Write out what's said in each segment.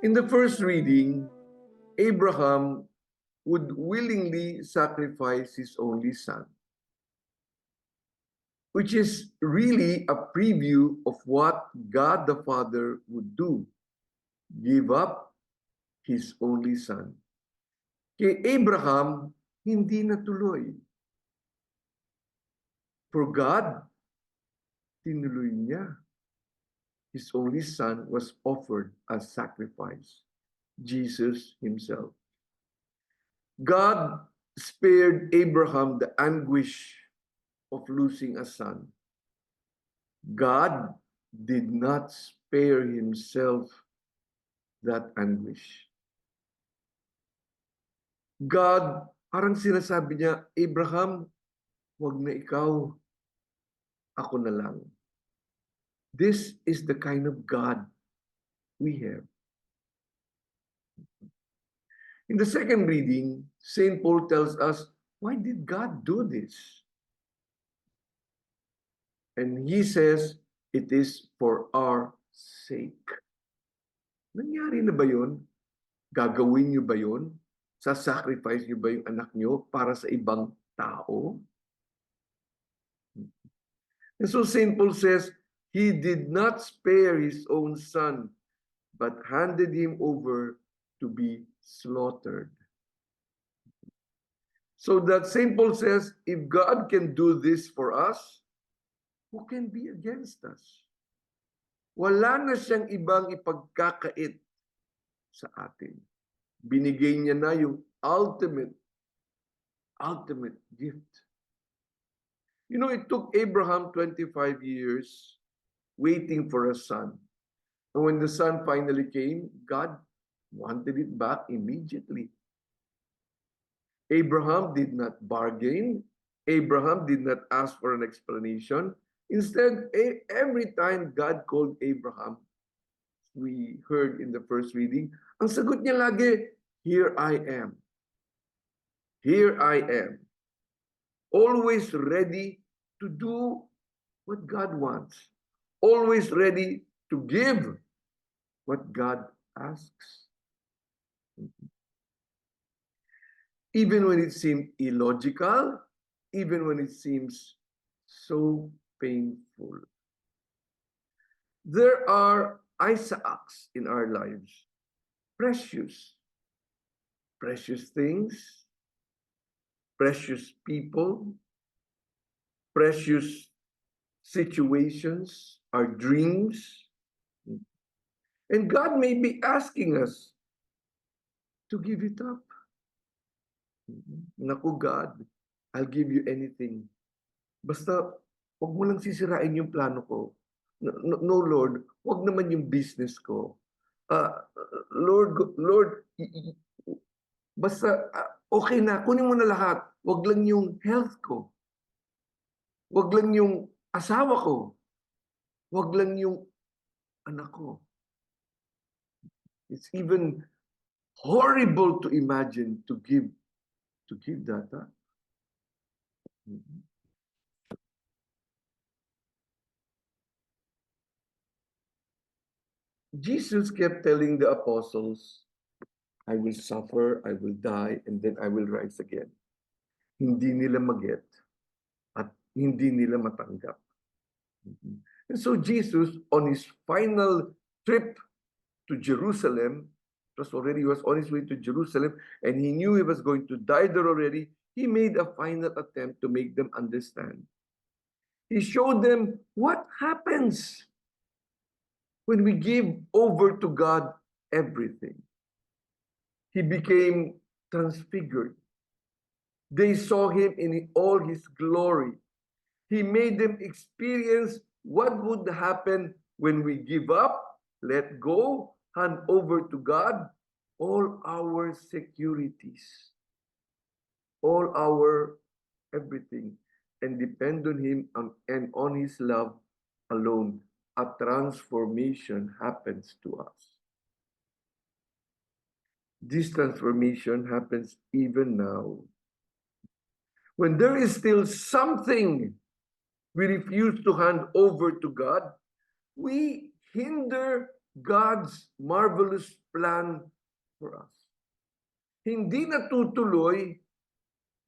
In the first reading, Abraham would willingly sacrifice his only son, which is really a preview of what God the Father would do, give up his only son. Kay Abraham, hindi natuloy. For God, tinuloy niya. His only son was offered as sacrifice, Jesus himself. God spared Abraham the anguish of losing a son. God did not spare himself that anguish. God, parang sinasabi niya, Abraham, wag na ikaw, ako na lang. This is the kind of God we have. In the second reading, St. Paul tells us, why did God do this? And he says, it is for our sake. Nangyari na ba yun? Gagawin niyo ba yun? Sasacrifice niyo ba yung anak niyo para sa ibang tao? And so St. Paul says, he did not spare his own son, but handed him over to be slaughtered. So that St. Paul says, if God can do this for us, who can be against us? Wala na siyang ibang ipagkakait sa atin. Binigay niya na yung ultimate gift. You know, it took Abraham 25 years waiting for a son. And when the son finally came, God wanted it back immediately. Abraham did not bargain. Abraham did not ask for an explanation. Instead, every time God called Abraham, we heard in the first reading, ang sagot niya lagi, here I am. Here I am. Always ready to do what God wants. Always ready to give what God asks. Even when it seems illogical, even when it seems so painful. There are Isaacs in our lives. Precious things, precious people, precious situations, our dreams. And God may be asking us to give it up. Naku God, I'll give you anything. Basta, huwag mo lang sisirain yung plano ko. No, Lord, huwag naman yung business ko. Lord, basta, okay na, kunin mo na lahat. Huwag lang yung health ko. Huwag lang yung asawa ko. Huwag lang yung anak ko. It's even horrible to imagine to give that up. Jesus kept telling the apostles, I will suffer, I will die, and then I will rise again. Hindi nila maget at hindi nila matanggap. And so Jesus, on his final trip to Jerusalem, he was on his way to Jerusalem, and he knew he was going to die there already. He made a final attempt to make them understand. He showed them what happens when we give over to God everything. He became transfigured. They saw him in all his glory. He made them experience what would happen when we give up, let go, hand over to God all our securities, all our everything, and depend on him and on his love alone. A transformation happens to us. This transformation happens even now. When there is still something we refuse to hand over to God, we hinder God's marvelous plan for us. Hindi natutuloy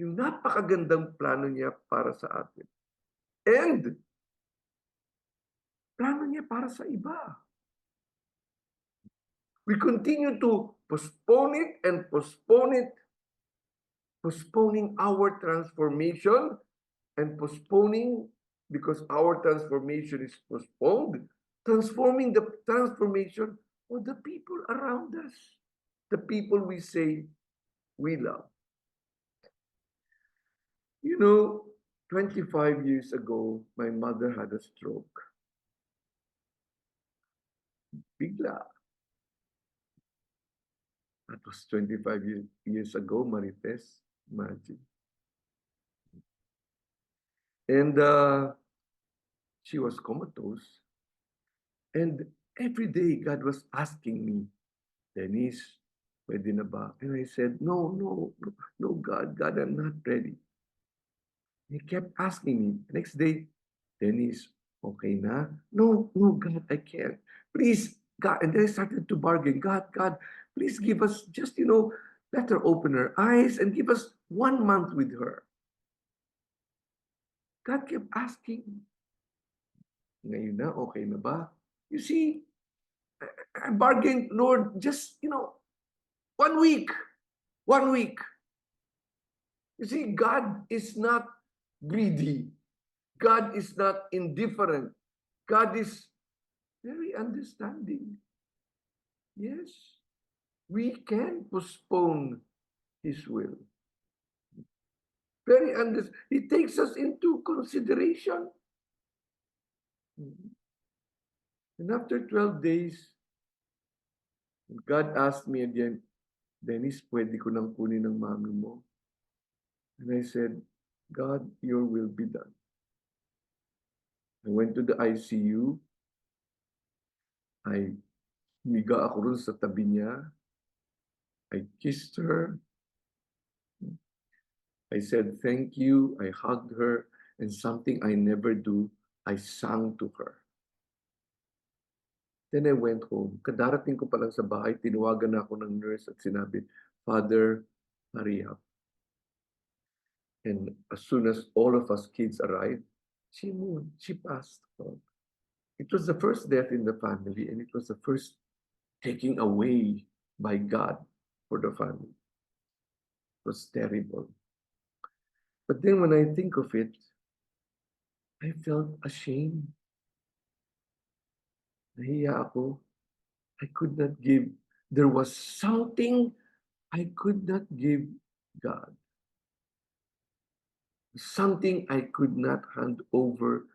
yung napakagandang plano niya para sa atin. And plano niya para sa iba. We continue to postpone it and postpone it, postponing our transformation and postponing because our transformation is postponed, transforming the transformation of the people around us, the people we say we love. You know, 25 years ago, my mother had a stroke. Bigla. That was 25 years ago, Marites. Imagine. And she was comatose. And every day, God was asking me, Denise, pwede na ba? And I said, no, no, no, no, God, I'm not ready. He kept asking me. Next day, Denise, okay na? No, no, God, I can't. Please, God. And then I started to bargain. God, please give us just, let her open her eyes and give us 1 month with her. God kept asking. Ngayon na, okay na ba? You see, I bargained, Lord, just, 1 week. 1 week. You see, God is not greedy. God is not indifferent. God is very understanding. Yes, we can postpone His will. Very understanding. He takes us into consideration. And after 12 days, God asked me again, Dennis, pwede ko nang kunin ng mami mo? And I said, God, your will be done. I went to the ICU. Higa ako ron sa tabi niya. I kissed her. I said, thank you. I hugged her. And something I never do, I sang to her. Then I went home. Kadarating ko pa lang sa bahay, tinawagan na ako ng nurse at sinabi, Father, hurry up. And as soon as all of us kids arrived, she moved. She passed on. It was the first death in the family, and it was the first taking away by God for the family. It was terrible. But then when I think of it, I felt ashamed. Nahiya ako. I could not give. There was something I could not give God. Something I could not hand over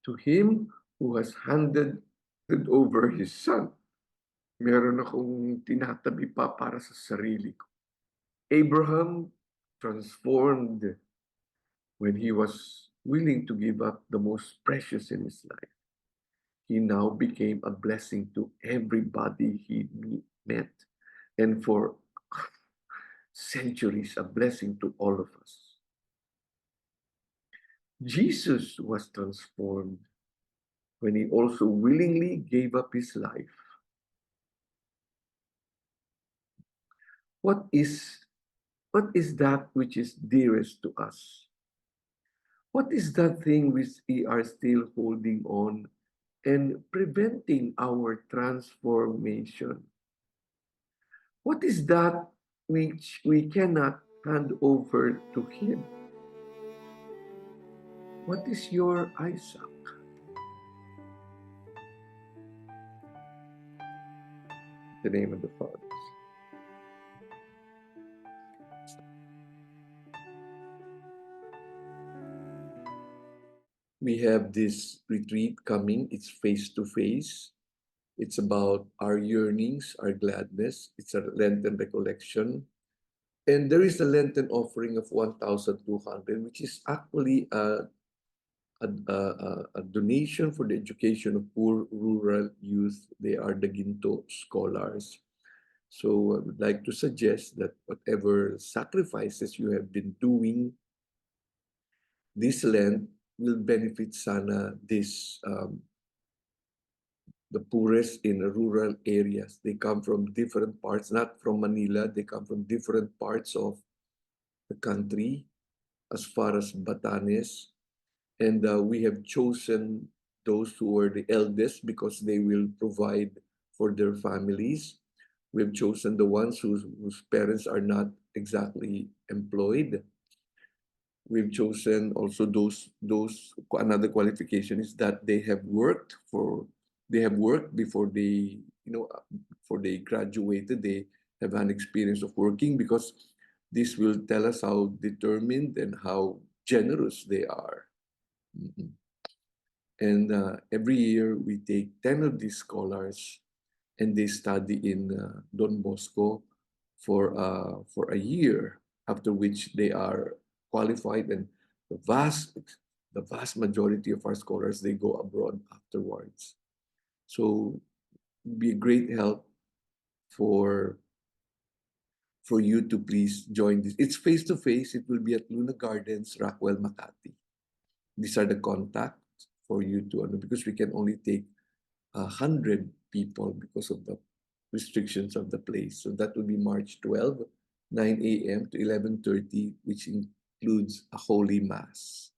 to Him who has handed over His Son. Meron akong tinatabi pa para sa sarili ko. Abraham transformed when he was willing to give up the most precious in his life. He now became a blessing to everybody he met. And for centuries, a blessing to all of us. Jesus was transformed when he also willingly gave up his life. What is that which is dearest to us? What is that thing which we are still holding on and preventing our transformation? What is that which we cannot hand over to Him? What is your Isaac? In the name of the Father. We have this retreat coming. It's face-to-face. It's about our yearnings, our gladness. It's a Lenten recollection. And there is a Lenten offering of 1,200, which is actually a donation for the education of poor rural youth. They are the Ginto scholars. So I would like to suggest that whatever sacrifices you have been doing this Lent will benefit sana this the poorest in rural areas. They come from different parts, not from Manila. They come from different parts of the country, as far as Batanes. And we have chosen those who are the eldest because they will provide for their families. We have chosen the ones whose parents are not exactly employed. We've chosen also those another qualification is that they have worked before before they graduated. They have an experience of working, because this will tell us how determined and how generous they are. Mhm. And every year we take 10 of these scholars, and they study in Don Bosco for a year, after which they are qualified, and the vast the vast majority of our scholars, they go abroad afterwards. So be a great help for you to please join this. It's face to face. It will be at Luna Gardens, Rockwell, Makati. These are the contacts for you to because we can only take 100 people because of the restrictions of the place. So that will be March 12, 9 a.m. to 11:30, which includes a Holy Mass.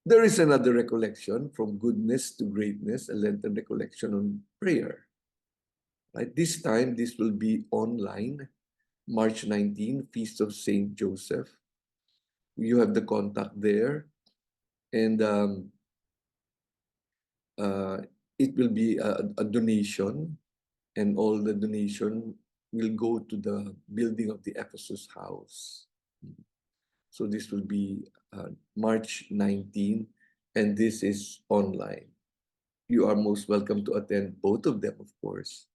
There is another recollection, from goodness to greatness, a Lenten recollection on prayer. Right? This time, this will be online, March 19, Feast of Saint Joseph. You have the contact there, and uh, it will be a donation, and all the donation will go to the building of the Ephesus house. So this will be March 19, and this is online. You are most welcome to attend both of them, of course.